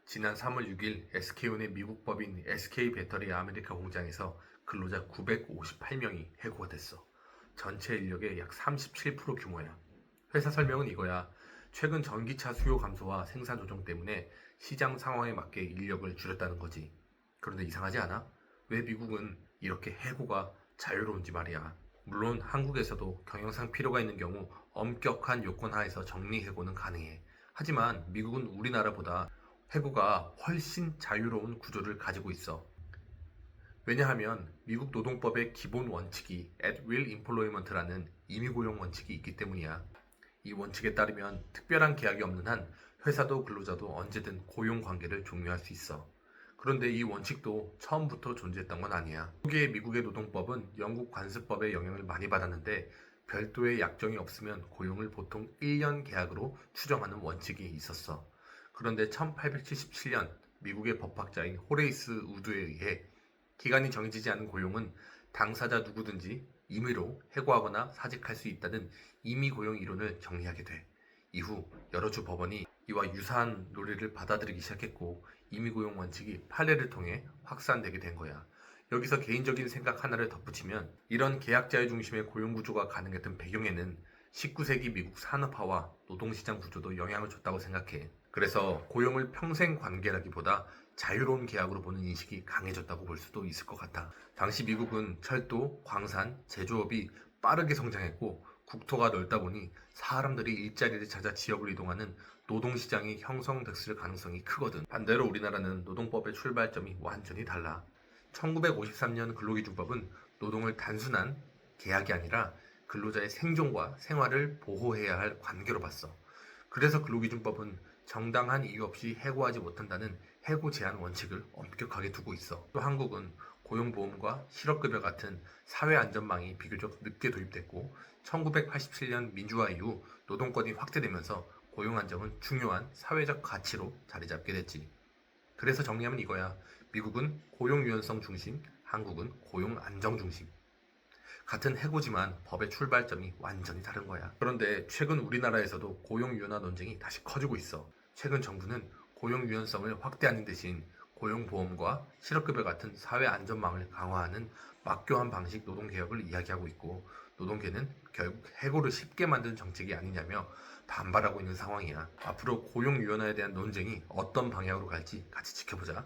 지난 3월 6일 SK온의 미국 법인 SK배터리 아메리카 공장에서 근로자 958명이 해고가 됐어. 전체 인력의 약 37% 규모야. 회사 설명은 이거야. 최근 전기차 수요 감소와 생산 조정 때문에 시장 상황에 맞게 인력을 줄였다는 거지. 그런데 이상하지 않아? 왜 미국은 이렇게 해고가 자유로운지 말이야. 물론 한국에서도 경영상 필요가 있는 경우 엄격한 요건 하에서 정리 해고는 가능해. 하지만 미국은 우리나라보다 해고가 훨씬 자유로운 구조를 가지고 있어. 왜냐하면 미국 노동법의 기본 원칙이 at will employment라는 임의고용 원칙이 있기 때문이야. 이 원칙에 따르면 특별한 계약이 없는 한 회사도 근로자도 언제든 고용 관계를 종료할 수 있어. 그런데 이 원칙도 처음부터 존재했던 건 아니야. 초기에 미국의 노동법은 영국 관습법의 영향을 많이 받았는데 별도의 약정이 없으면 고용을 보통 1년 계약으로 추정하는 원칙이 있었어. 그런데 1877년 미국의 법학자인 호레이스 우드에 의해 기간이 정해지지 않은 고용은 당사자 누구든지 임의로 해고하거나 사직할 수 있다는 임의고용 이론을 정리하게 돼. 이후 여러 주 법원이 이와 유사한 논리를 받아들이기 시작했고 임의고용 원칙이 판례를 통해 확산되게 된 거야. 여기서 개인적인 생각 하나를 덧붙이면 이런 계약자의 중심의 고용 구조가 가능했던 배경에는 19세기 미국 산업화와 노동시장 구조도 영향을 줬다고 생각해. 그래서 고용을 평생 관계라기보다 자유로운 계약으로 보는 인식이 강해졌다고 볼 수도 있을 것 같아. 당시 미국은 철도, 광산, 제조업이 빠르게 성장했고 국토가 넓다 보니 사람들이 일자리를 찾아 지역을 이동하는 노동시장이 형성됐을 가능성이 크거든. 반대로 우리나라는 노동법의 출발점이 완전히 달라. 1953년 근로기준법은 노동을 단순한 계약이 아니라 근로자의 생존과 생활을 보호해야 할 관계로 봤어. 그래서 근로기준법은 정당한 이유 없이 해고하지 못한다는 해고 제한 원칙을 엄격하게 두고 있어. 또 한국은 고용보험과 실업급여 같은 사회안전망이 비교적 늦게 도입됐고 1987년 민주화 이후 노동권이 확대되면서 고용안정은 중요한 사회적 가치로 자리 잡게 됐지. 그래서 정리하면 이거야. 미국은 고용 유연성 중심, 한국은 고용 안정 중심. 같은 해고지만 법의 출발점이 완전히 다른 거야. 그런데 최근 우리나라에서도 고용 유연화 논쟁이 다시 커지고 있어. 최근 정부는 고용 유연성을 확대하는 대신 고용보험과 실업급여 같은 사회 안전망을 강화하는 막교한 방식 노동개혁을 이야기하고 있고 노동계는 결국 해고를 쉽게 만든 정책이 아니냐며 반발하고 있는 상황이야. 앞으로 고용 유연화에 대한 논쟁이 어떤 방향으로 갈지 같이 지켜보자.